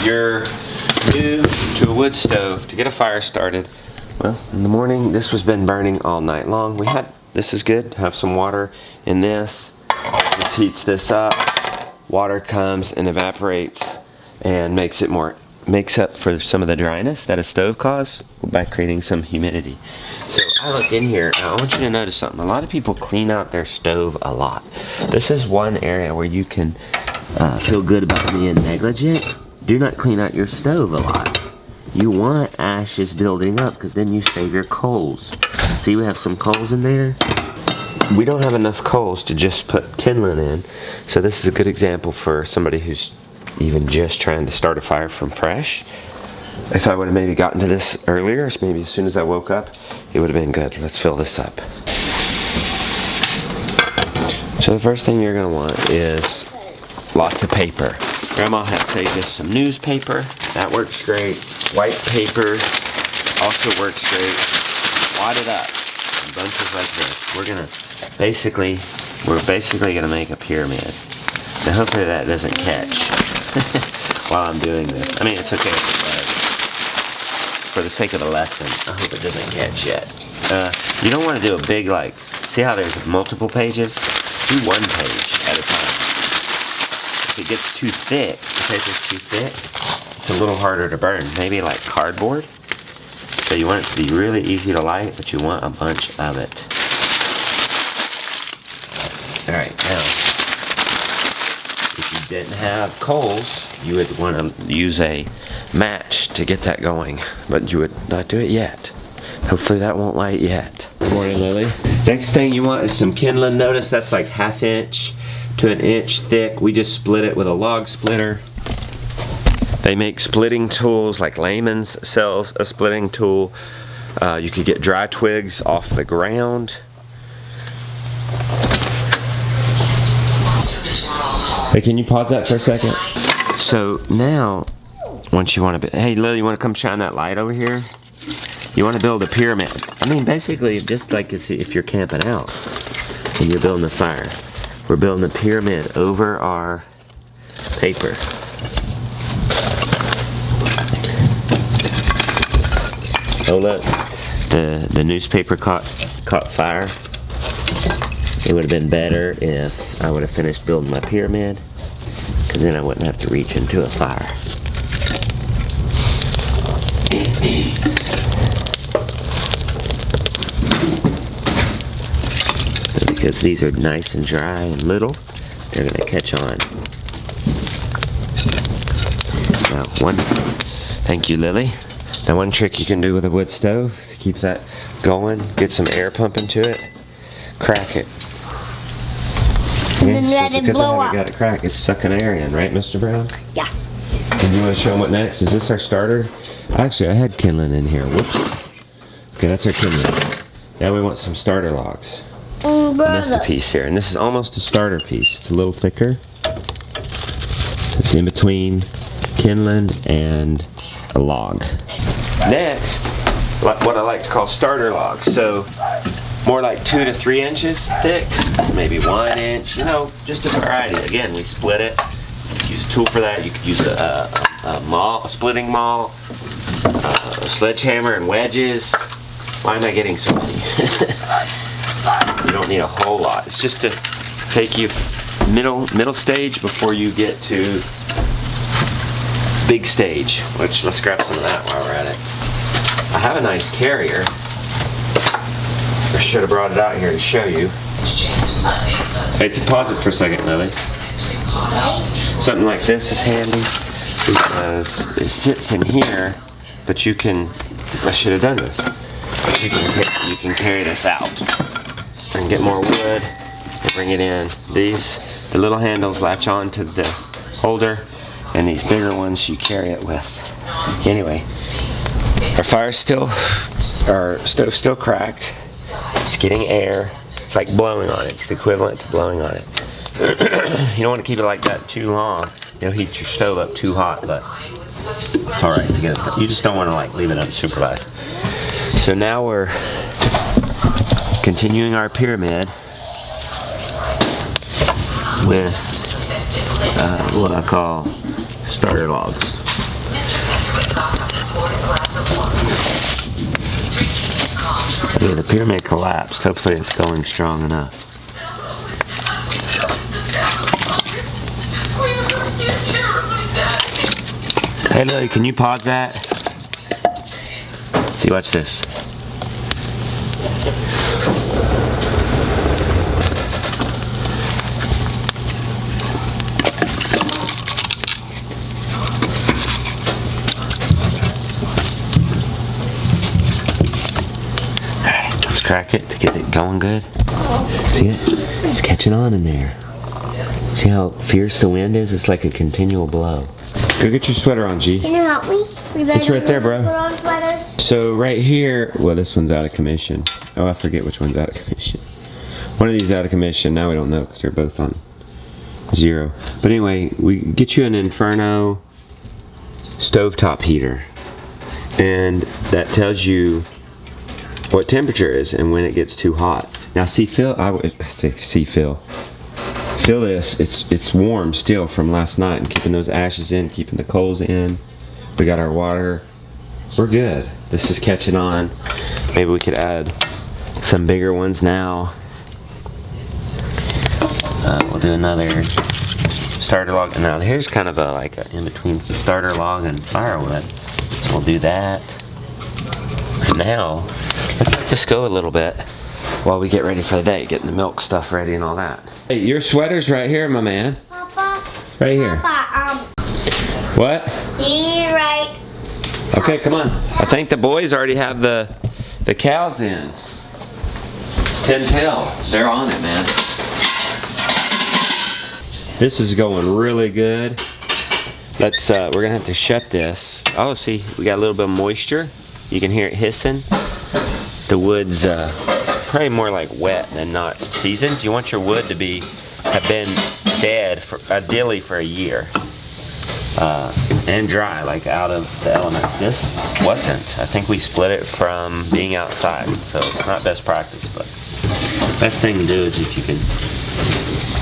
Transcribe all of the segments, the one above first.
you're new to a wood stove, to get a fire started, well, in the morning, this has been burning all night long. This is good, have some water in this. This heats this up. Water comes and evaporates and makes up for some of the dryness that a stove causes by creating some humidity. So I look in here, and I want you to notice something. A lot of people clean out their stove a lot. This is one area where you can feel good about being negligent. Do not clean out your stove a lot. You want ashes building up because then you save your coals. See, we have some coals in there. We don't have enough coals to just put kindling in. So this is a good example for somebody who's even just trying to start a fire from fresh. If I would have maybe gotten to this earlier, maybe as soon as I woke up, it would have been good. Let's fill this up. So the first thing you're gonna want is lots of paper. Grandma had saved us some newspaper. That works great. White paper also works great. Wad it up in bunches like this. We're basically gonna make a pyramid. Now hopefully that doesn't catch while I'm doing this. I mean, it's okay if it does. For the sake of the lesson, I hope it doesn't catch yet. You don't want to do a big, see how there's multiple pages? Do one page at a time. If it gets too thick, the paper's too thick, it's a little harder to burn. Maybe like cardboard. So you want it to be really easy to light, but you want a bunch of it. Alright, now, if you didn't have coals, you would want to use a match to get that going, but you would not do it yet. Hopefully that won't light yet. Good morning, Lily. Next thing you want is some kindling. Notice that's like 1/2 inch to 1 inch thick. We just split it with a log splitter. They make splitting tools, like Layman's sells a splitting tool. You could get dry twigs off the ground. Hey, can you pause that for a second? So now, once you want to, hey Lily, you want to come shine that light over here? You want to build a pyramid. I mean, basically, just like if you're camping out and you're building a fire. We're building a pyramid over our paper. Oh look, the newspaper caught fire. It would have been better if I would have finished building my pyramid, because then I wouldn't have to reach into a fire. Because these are nice and dry and little, they're going to catch on. Now, thank you, Lily. Now, one trick you can do with a wood stove to keep that going, get some air pumping to it, crack it. And then let it blow up. Because I haven't got it cracked, it's sucking air in, right, Mr. Brown? Yeah. And you want to show them what next? Is this our starter? Actually, I had kindling in here. Whoops. Okay, that's our kindling. Now we want some starter logs. And this is the piece here, and this is almost a starter piece. It's a little thicker. It's in between kindling and a log. Next, what I like to call starter logs. So, more like 2 to 3 inches thick, maybe 1 inch, just a variety. Again, we split it. You could use a tool for that. You could use a splitting maul, a sledgehammer and wedges. Why am I getting so many? You don't need a whole lot. It's just to take you middle stage before you get to big stage, which let's grab some of that while we're at it. I have a nice carrier. I should have brought it out here to show you. Hey, to pause it for a second, Lily. Something like this is handy because it sits in here, but you can, I should have done this. You can carry this out and get more wood and bring it in. The little handles latch on to the holder, and these bigger ones you carry it with. Anyway, our stove's still cracked. It's getting air. It's like blowing on it. It's the equivalent to blowing on it. You don't want to keep it like that too long. You'll heat your stove up too hot, but it's alright. You just don't want to leave it unsupervised. So now we're continuing our pyramid with what I call starter logs. Yeah, the pyramid collapsed. Hopefully it's going strong enough. Hey Lily, can you pause that? See, watch this. Alright, let's crack it to get it going good. See it? It's catching on in there. See how fierce the wind is? It's like a continual blow. Go get your sweater on, G. Can you help me? It's right there, bro. Put on sweaters. So right here, well, this one's out of commission. Oh, I forget which one's out of commission. One of these is out of commission. Now we don't know because they're both on 0. But anyway, we get you an Inferno stovetop heater, and that tells you what temperature is and when it gets too hot. Now, see, Phil, feel this. It's warm still from last night, and keeping those ashes in, keeping the coals in. We got our water. We're good. This is catching on. Maybe we could add some bigger ones now. We'll do another starter log. Now here's kind of a like in between the starter log and firewood. So we'll do that. And now let's let this go a little bit while we get ready for the day, getting the milk stuff ready and all that. Hey, your sweater's right here, my man. Papa. Right here. Papa, What? you're right. Okay, come on. I think the boys already have the cows in. It's 10 till. They're on it, man. This is going really good. Let's we're gonna have to shut this. Oh, see, we got a little bit of moisture. You can hear it hissing. The wood's probably more like wet than not seasoned. You want your wood to have been dead for ideally for a year. And dry, like out of the elements. This wasn't. I think we split it from being outside, so it's not best practice, but best thing to do is if you can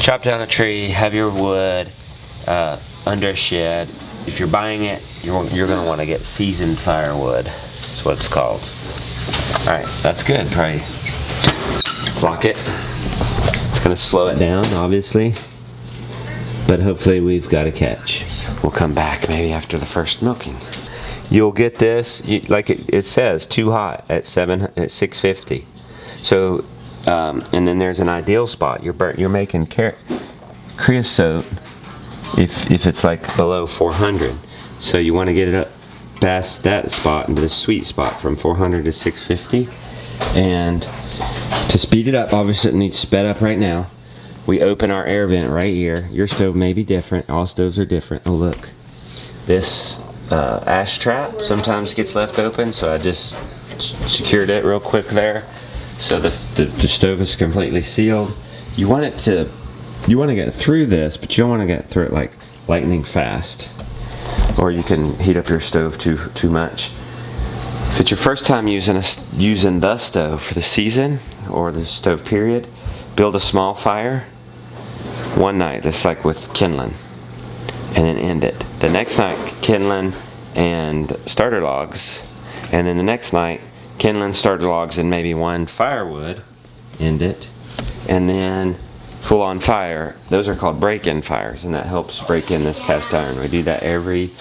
chop down a tree, have your wood under a shed. If you're buying it, you're going to want to get seasoned firewood. That's what it's called. Alright, that's good. Probably. Let's lock it. It's going to slow it down, obviously, but hopefully we've got a catch. We'll come back maybe after the first milking. You'll get this, like it says, too hot at 650. So, and then there's an ideal spot. You're making creosote if it's like below 400. So you want to get it up past that spot into the sweet spot from 400 to 650. And to speed it up, obviously it needs sped up right now. We open our air vent right here. Your stove may be different. All stoves are different. Oh, look. This ash trap sometimes gets left open, so I just secured it real quick there. So the stove is completely sealed. You want to get through this, but you don't want to get through it like lightning fast, or you can heat up your stove too much. If it's your first time using the stove for the season or the stove period, build a small fire one night, just like with kindling, and then end it. The next night, kindling and starter logs, and then the next night, kindling, starter logs, and maybe one firewood, end it, and then full on fire. Those are called break-in fires, and that helps break in this cast iron. We do that every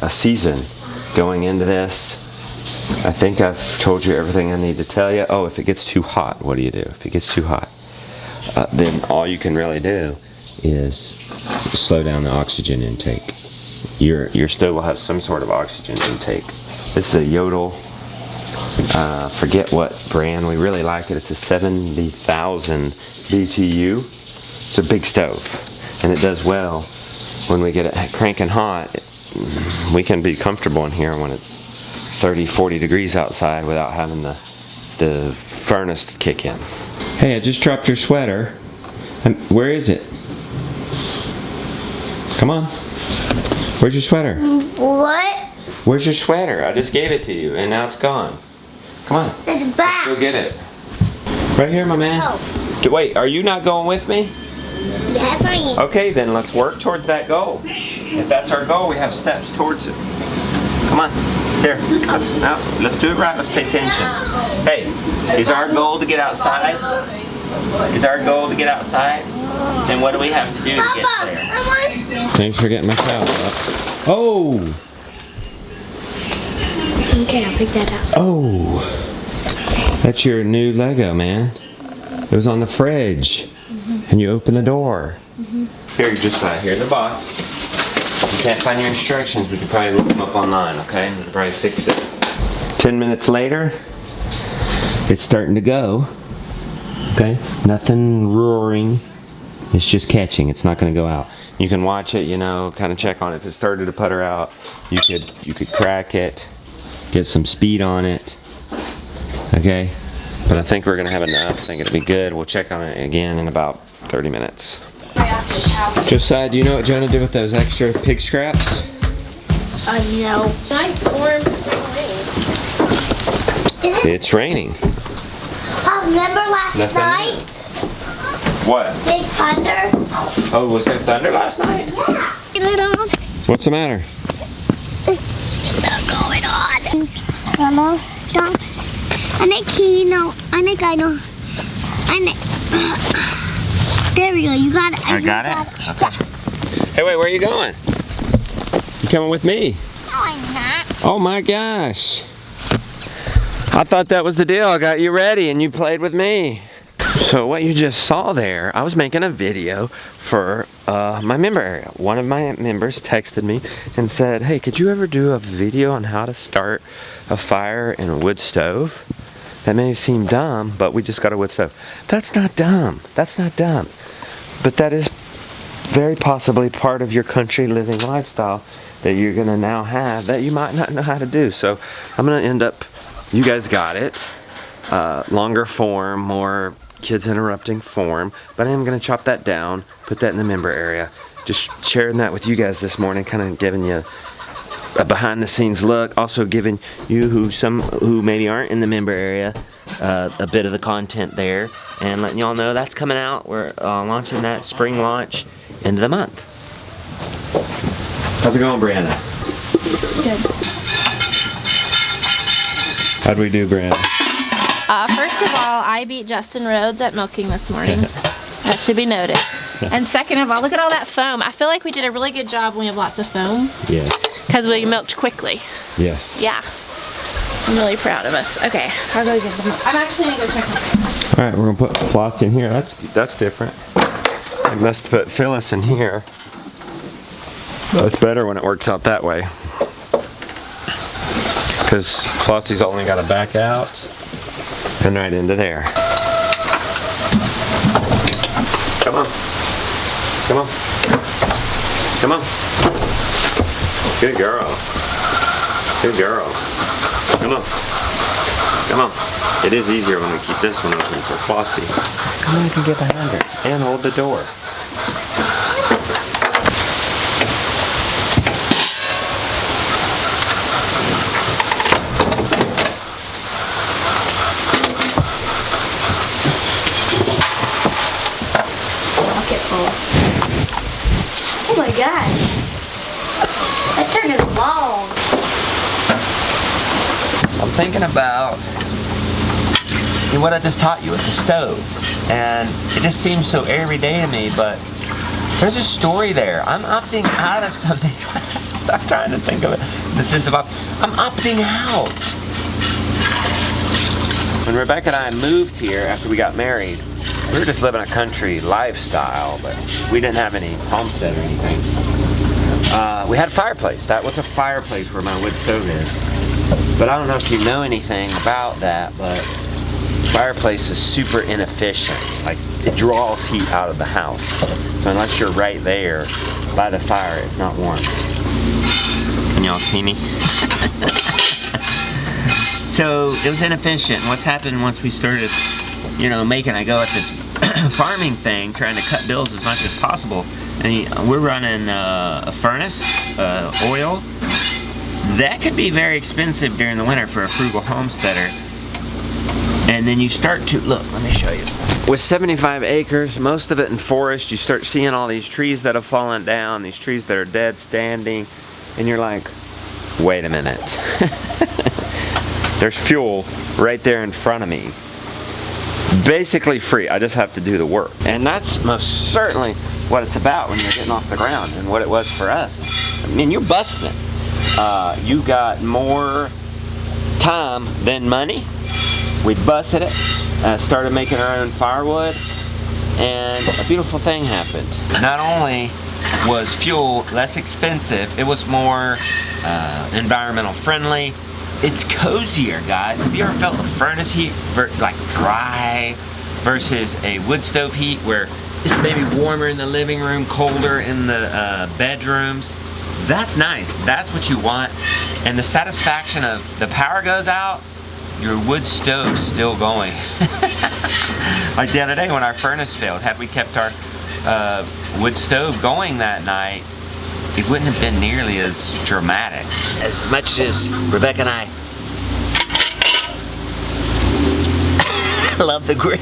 season. Going into this, I think I've told you everything I need to tell you. Oh, if it gets too hot, what do you do? If it gets too hot, then all you can really do is slow down the oxygen intake. Your stove will have some sort of oxygen intake. This is a Yodel, forget what brand. We really like it. It's a 70,000 BTU. It's a big stove, and it does well when we get it cranking hot. We can be comfortable in here when it's 30-40 degrees outside without having the furnace kick in. Hey, I just dropped your sweater. Where is it? Come on. Where's your sweater? What? Where's your sweater? I just gave it to you, and now it's gone. Come on. It's back. Let's go get it. Right here, my man. Oh. Wait, are you not going with me? That's right. Okay, then let's work towards that goal. If that's our goal, we have steps towards it. Come on. Here. Let's do it right. Let's pay attention. Hey, is our goal to get outside? Is our goal to get outside? Then what do we have to do to get there? Thanks for getting my towel up. Oh! Okay, I'll pick that up. Oh! That's your new Lego, man. It was on the fridge. And you open the door. Here, here's the box. If you can't find your instructions, we can probably look them up online, okay? We can probably fix it. 10 minutes later, it's starting to go. Okay? Nothing roaring. It's just catching. It's not going to go out. You can watch it, you know, kind of check on it. If it started to putter out, you could crack it, get some speed on it. Okay? But I think we're going to have enough. I think it'll be good. We'll check on it again in about 30 minutes. Josiah, do you know what Jonah did with those extra pig scraps? No. Nice warm rain. It's raining. Remember last Nothing. night? What? Big thunder? Oh, was there thunder last night? Yeah. Get it on. What's the matter? What's going on? Mama, don't. I know. There we go. You got it. I got it? Okay. Hey, wait, where are you going? You coming with me? No, I'm not. Oh my gosh. I thought that was the deal. I got you ready and you played with me. So what you just saw there, I was making a video for my member area. One of my members texted me and said, hey, could you ever do a video on how to start a fire in a wood stove? That may seem dumb, but we just got a wood stove. That's not dumb. That's not dumb. But that is very possibly part of your country living lifestyle that you're gonna now have that you might not know how to do. So I'm gonna end up, you guys got it, longer form, more kids interrupting form, but I am gonna chop that down, put that in the member area. Just sharing that with you guys this morning, kind of giving you a behind the scenes look, also giving you who maybe aren't in the member area a bit of the content there, and letting y'all know that's coming out. We're launching that spring launch end of the month. How's it going, Brianna? Good. How'd we do, Brianna? First of all, I beat Justin Rhodes at milking this morning. That should be noted. And second of all, look at all that foam. I feel like we did a really good job when we have lots of foam. Yes. Because we milked quickly. Yes. Yeah. I'm really proud of us. Okay, I'll go get the milk. I'm actually gonna go check on it. All right, we're gonna put Flossie in here. That's different. I must put Phyllis in here. It's better when it works out that way. Because Flossie's only got to back out and right into there. Come on. Come on. Come on. Good girl. Good girl. Come on. Come on. It is easier when we keep this one open for Flossie. Come on, you can get behind her and hold the door. Bucket full. Oh my god. That turn is long. I'm thinking about what I just taught you with the stove, and it just seems so everyday to me, but there's a story there. I'm opting out of something. I'm trying to think of it in the sense of I'm opting out. When Rebecca and I moved here after we got married, we were just living a country lifestyle, but we didn't have any homestead or anything. We had a fireplace. That was a fireplace where my wood stove is. But I don't know if you know anything about that, but fireplace is super inefficient. Like, it draws heat out of the house. So unless you're right there by the fire, it's not warm. Can y'all see me? So it was inefficient. What's happened once we started, making a go at this farming thing, trying to cut bills as much as possible, and we're running a furnace, oil. That could be very expensive during the winter for a frugal homesteader. And then you start to, look, let me show you. With 75 acres, most of it in forest, you start seeing all these trees that have fallen down, these trees that are dead standing, and you're like, wait a minute. There's fuel right there in front of me. Basically free, I just have to do the work. And that's most certainly what it's about when you're getting off the ground and what it was for us. I mean, you're busting it. You got more time than money. We busted it, started making our own firewood, and a beautiful thing happened. Not only was fuel less expensive, it was more environmental friendly. It's cozier, guys. Have you ever felt the furnace heat like dry versus a wood stove heat where it's maybe warmer in the living room, colder in the bedrooms? That's nice. That's what you want. And the satisfaction of the power goes out, your wood stove's still going. Like the other day when our furnace failed, had we kept our wood stove going that night, it wouldn't have been nearly as dramatic. As much as Rebecca and I love the grid.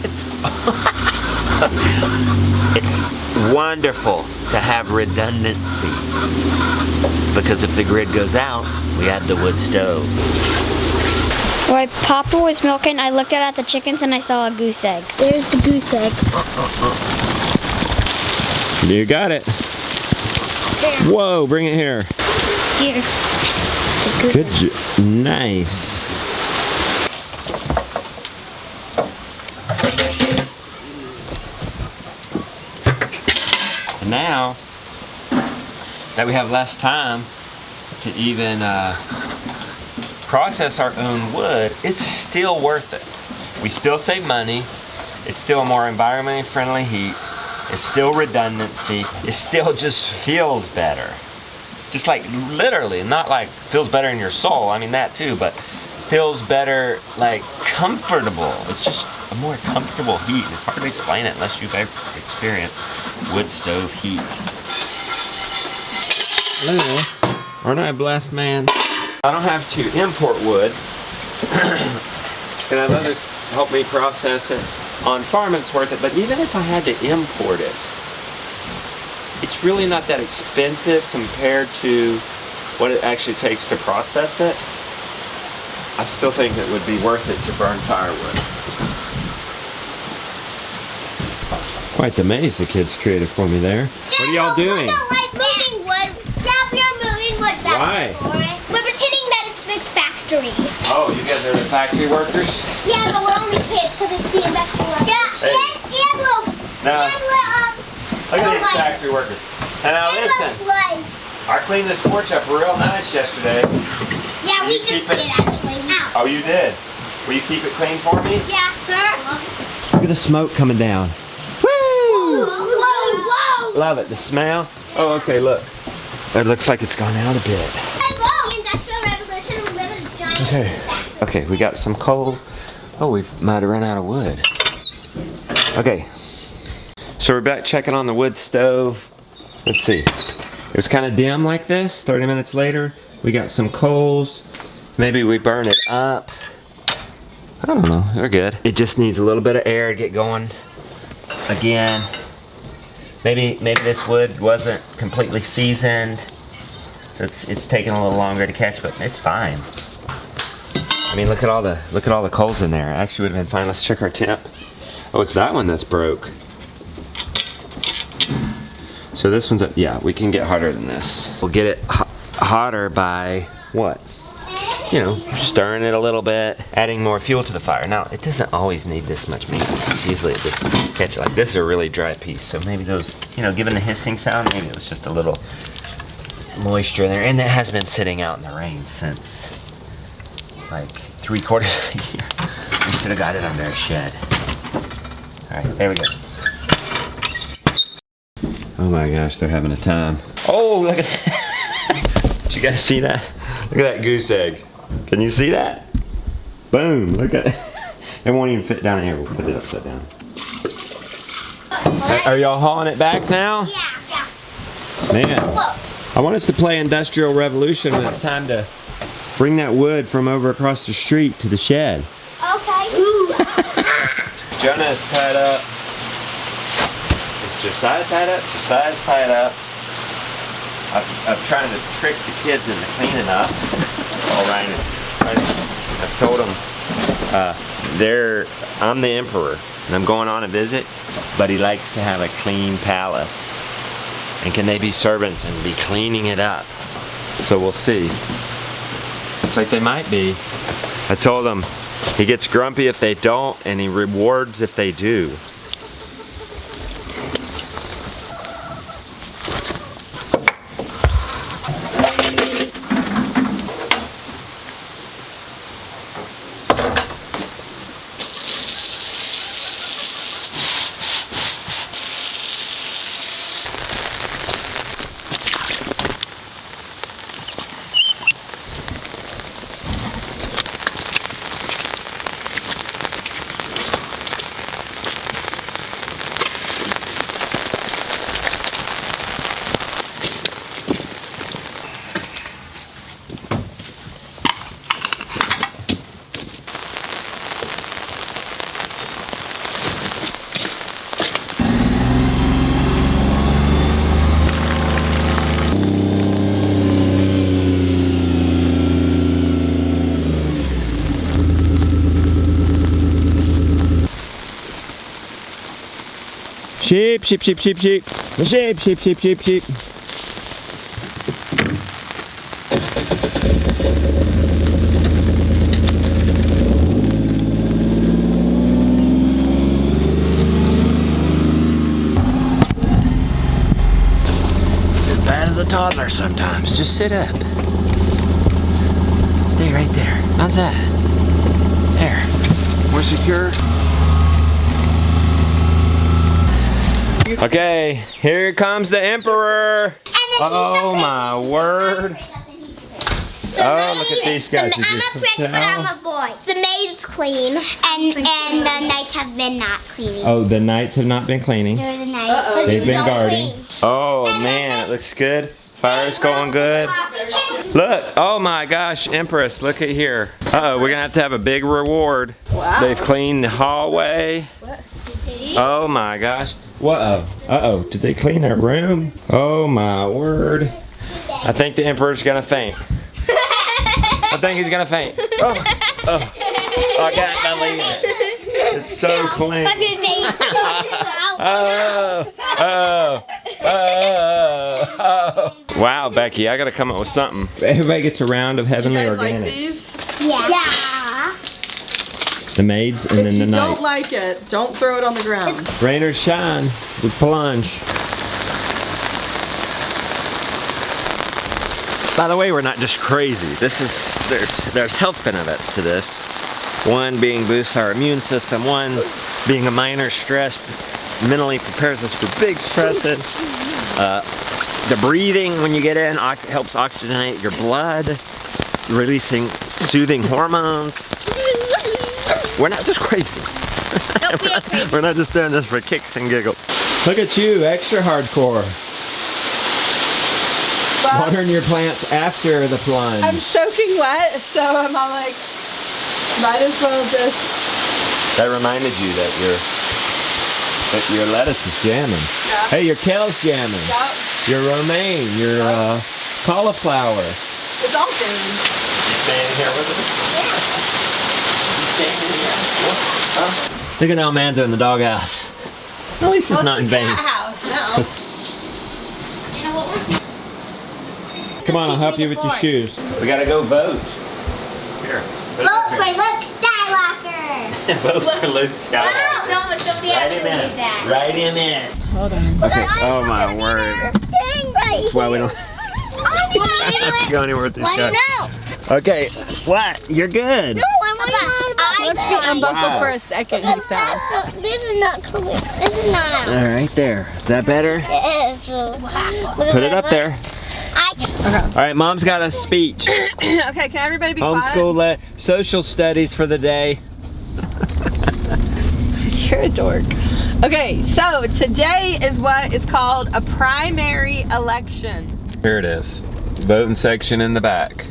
It's wonderful to have redundancy, because if the grid goes out, we have the wood stove. While Papa was milking, I looked at the chickens and I saw a goose egg. There's the goose egg. You got it. There. Whoa, bring it here. Here. Good job. Nice. And now that we have less time to even process our own wood, it's still worth it. We still save money. It's still a more environmentally friendly heat. It's still redundancy. It still just feels better. Just like literally, not like feels better in your soul. I mean that too, but feels better, like comfortable. It's just a more comfortable heat. It's hard to explain it unless you've ever experienced wood stove heat. Look at this. Aren't I a blessed man? I don't have to import wood. Can have others help me process it. On farm it's worth it, but even if I had to import it, it's really not that expensive compared to what it actually takes to process it. I still think it would be worth it to burn firewood. Quite the maze the kids created for me there. What are y'all doing? We don't like moving wood. Yeah, we are moving wood back. Why? We're pretending that it's a big factory. Oh, you guys are the factory workers? Yeah, but we're only kids because it's the industrial. Yeah, Hey. Now, look at these factory workers. And now listen, I cleaned this porch up real nice yesterday. Yeah, we You just keep did it- actually. Ow. Oh, you did? Will you keep it clean for me? Yeah, sir. Look at the smoke coming down. Whoa, whoa. Love it. The smell. Oh, okay, look. It looks like it's gone out a bit. The Industrial Revolution, we live in a giant Okay. factory. Okay, we got some coal. Oh, we might have run out of wood. Okay. So we're back checking on the wood stove. Let's see. It was kind of dim like this. 30 minutes later, we got some coals. Maybe we burn it up. I don't know. They're good. It just needs a little bit of air to get going again. Maybe this wood wasn't completely seasoned, so it's taking a little longer to catch, but it's fine. I mean, look at all the coals in there. Actually, would have been fine. Let's check our temp. Oh, it's that one that's broke. So this one's yeah, we can get hotter than this. We'll get it hotter by what? You know, stirring it a little bit, adding more fuel to the fire. Now, it doesn't always need this much maintenance. Usually it just catch it. Like this is a really dry piece, so maybe those, you know, given the hissing sound, maybe it was just a little moisture in there. And it has been sitting out in the rain since like 3/4 of the year. We should have got it under a shed. All right, there we go. Oh my gosh, they're having a time. Oh, look at that. Did you guys see that? Look at that goose egg. Can you see that? Boom, look at it. It won't even fit down here. We'll put it upside down. Are y'all hauling it back now? Yeah. Man, Whoa. I want us to play Industrial Revolution when it's time to bring that wood from over across the street to the shed. Okay. Ooh. Jonah is tied up. Is Josiah tied up? Josiah's tied up. I'm trying to trick the kids into cleaning up. Oh, Ryan. I've told them I'm the emperor and I'm going on a visit, but he likes to have a clean palace. And can they be servants and be cleaning it up? So we'll see. Looks like they might be. I told him he gets grumpy if they don't and he rewards if they do. Sheep, sheep, sheep, sheep, sheep. Sheep, sheep, sheep, sheep, sheep. As bad as a toddler sometimes. Just sit up. Stay right there. How's that? There. More secure. Okay, here comes the emperor. Oh my word. Oh, look at these guys. I'm a prince, but I'm a boy. The maid's clean, and the knights have been not cleaning. Oh, the knights have not been cleaning. They're the knights. They've been guarding. Oh man, it looks good. Fire's going good. Look, oh my gosh, Empress, look at here. Uh-oh, we're gonna have a big reward. Wow. They've cleaned the hallway. Oh my gosh. Whoa. Uh-oh, did they clean their room? Oh my word. I think the Emperor's gonna faint. I think he's gonna faint. Oh, oh. I can't believe it. It's so clean. Oh, oh, oh, oh. Wow, Becky, I gotta come up with something. Everybody gets a round of Heavenly You guys like Organics. these? Yeah. The maids and then If the you knights. don't like it, don't throw it on the ground. Rain or shine, we plunge. By the way, we're not just crazy. There's health benefits to this. One being boosts our immune system. One being a minor stress mentally prepares us for big stresses. The breathing when you get in helps oxygenate your blood, releasing soothing hormones. We're not just crazy. We're not just doing this for kicks and giggles. Look at you, extra hardcore. Well, Watering your plants after the plunge. I'm soaking wet, so I'm all like, might as well just. That reminded you that your lettuce is jamming. Yeah. Hey, your kale's jamming. Yep. Your romaine, your cauliflower. It's all good. You staying here with us? Yeah. You staying here? Huh? Look at Almanzo in the doghouse. At least it's not in vain. House, no. Come on, I'll help you with your shoes. We gotta go vote. Here. Vote for Luke Skywalker. Vote for Luke Skywalker. Somebody Write actually him in. did that. Write him in. Hold on. Okay. Oh my word. Dang right. That's why we don't I go anywhere with these want to guys. know. Okay. What? You're good. No, I want to know. Let's be unbuckled Wow. for a second, he said. This is not clear. This is not. All right there. Is that better? Put it up there. All right, Mom's got a speech. Okay, can everybody be quiet? Homeschool social studies for the day. You're a dork. Okay, so today is what is called a primary election. Here it is. Voting section in the back.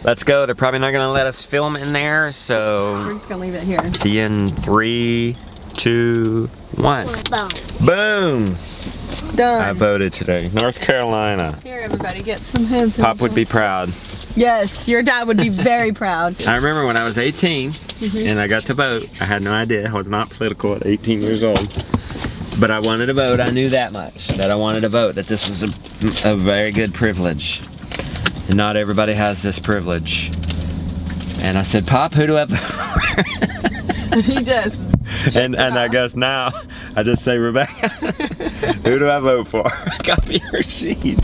Let's go. They're probably not gonna let us film in there, We're so just gonna leave it here. see you in 3, 2, 1. Boom. Boom! I Done. voted today. North Carolina. Here, everybody, get some hands. Pop would be proud. Yes, your dad would be very proud. I remember when I was 18 and I got to vote. I had no idea. I was not political at 18 years old. But I wanted to vote. I knew that much, that I wanted to vote, that this was a very good privilege. And not everybody has this privilege. And I said, Pop, who do I vote for? He just... And I guess now I just say, Rebecca, who do I vote for? Copy your sheet.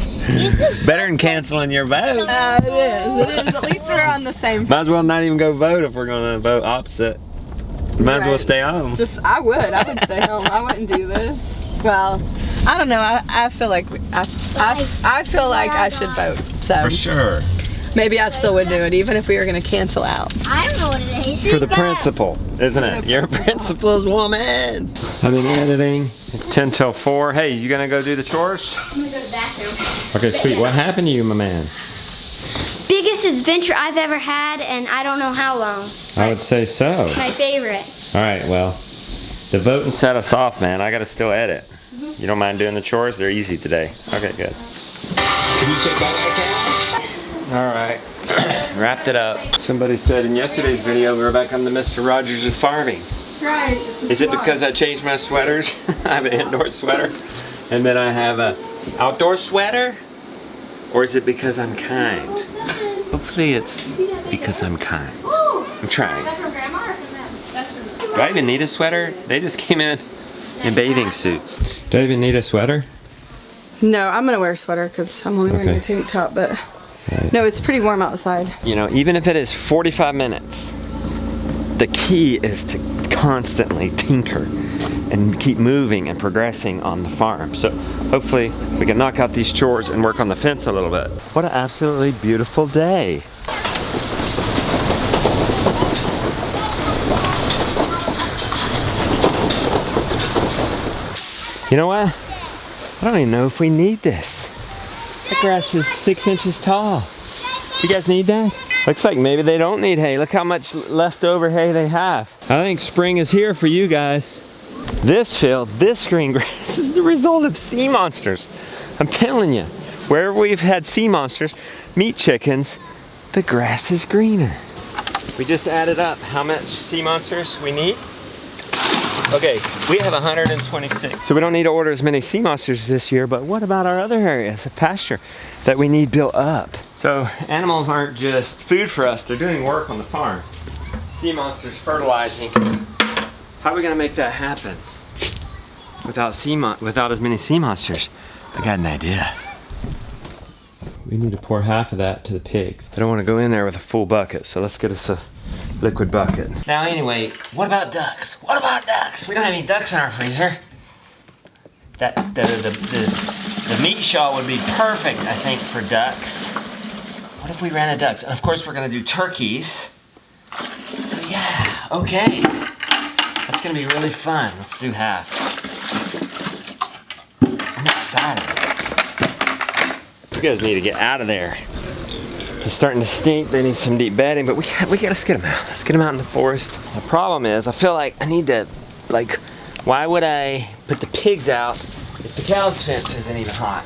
Better than canceling your vote. It is. At least we're on the same. Might as well not even go vote if we're gonna vote opposite. Might as well Right. stay home. I would stay home. I wouldn't do this. Well, I don't know. I feel like I feel like I should vote. So For sure. maybe I still would do it, even if we were gonna cancel out. I don't know what it is. For the principal, isn't it? You're a principal's woman. I'm in editing. It's 10 till 4. Hey, you gonna go do the chores? I'm gonna go to the bathroom. Okay, sweet. What happened to you, my man? Biggest adventure I've ever had, and I don't know how long. I would say so. My favorite. All right, well, the voting set us off, man. I gotta still edit. You don't mind doing the chores? They're easy today. Okay, good. Can you shake that okay? All right, wrapped it up. Somebody said in yesterday's video, Rebecca, I'm the Mr. Rogers of farming. Right. Is it because I changed my sweaters? I have an indoor sweater, and then I have a outdoor sweater? Or is it because I'm kind? Hopefully it's because I'm kind. I'm trying. From grandma or from them? That's from them. Do I even need a sweater? They just came in bathing suits. Do I even need a sweater? No, I'm gonna wear a sweater because I'm only wearing Okay. a tank top. But Right. no, it's pretty warm outside. You know, even if it is 45 minutes, the key is to constantly tinker and keep moving and progressing on the farm. So hopefully we can knock out these chores and work on the fence a little bit. What an absolutely beautiful day. You know what? I don't even know if we need this. That grass is 6 inches tall. You guys need that? Looks like maybe they don't need hay. Look how much leftover hay they have. I think spring is here for you guys. This field, this green grass is the result of sea monsters. I'm telling you, wherever we've had sea monsters, meat chickens, the grass is greener. We just added up how much sea monsters we need. Okay, we have 126. So we don't need to order as many sea monsters this year, but what about our other areas of pasture that we need built up? So animals aren't just food for us, they're doing work on the farm. Sea monsters fertilizing. How are we gonna make that happen without as many sea monsters? I got an idea. We need to pour half of that to the pigs. I don't want to go in there with a full bucket, so let's get us a liquid bucket. Now anyway, what about ducks? What about ducks? We don't have any ducks in our freezer. The meat shawl would be perfect, I think, for ducks. What if we ran a ducks? And of course we're gonna do turkeys. So yeah, okay. That's gonna be really fun. Let's do half. I'm excited. You guys need to get out of there. It's starting to stink. They need some deep bedding, but let's get them out. Let's get them out in the forest. The problem is, I feel like I need to, why would I put the pigs out if the cow's fence isn't even hot?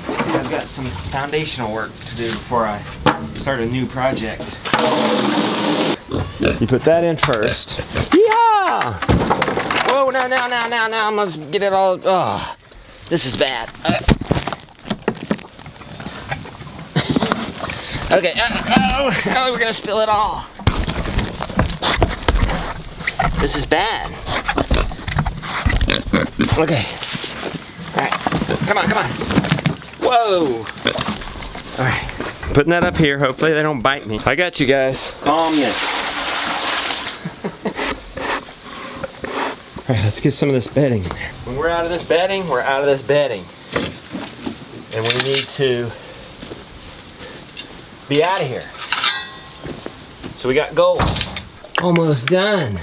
I've got some foundational work to do before I start a new project. You put that in first. Yeah! Whoa, no, I must get it all, oh, this is bad. Okay, we're gonna spill it all. This is bad. Okay. All right, come on. Whoa. All right, putting that up here. Hopefully they don't bite me. I got you guys. Calmness. All right, let's get some of this bedding in there. When we're out of this bedding, we're out of this bedding. And we need to be out of here. So we got goals. Almost done.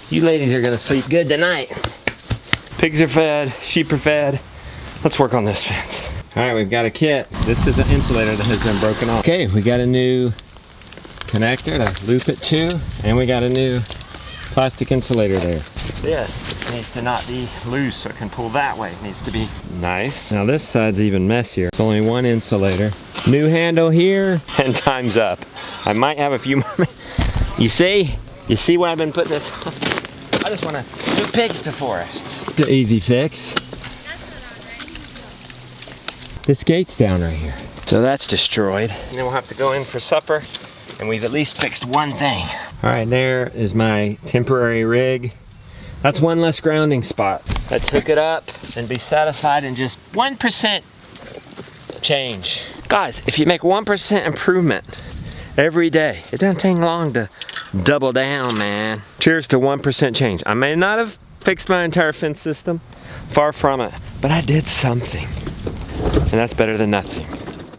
You ladies are gonna sleep good tonight. Pigs are fed, sheep are fed. Let's work on this fence. All right, we've got a kit. This is an insulator that has been broken off. Okay, we got a new connector to loop it to, and we got a new plastic insulator there. This needs to not be loose so it can pull that way. It needs to be nice. Now this side's even messier. It's only one insulator. New handle here, and time's up. I might have a few more minutes. You see why I've been putting this on? I just want to do pigs to forest. The easy fix. This gate's down right here. So that's destroyed. And then we'll have to go in for supper, and we've at least fixed one thing. All right, there is my temporary rig. That's one less grounding spot. Let's hook it up and be satisfied in just 1% change. Guys, if you make 1% improvement every day, it doesn't take long to double down, man. Cheers to 1% change. I may not have fixed my entire fence system, far from it, but I did something. And that's better than nothing.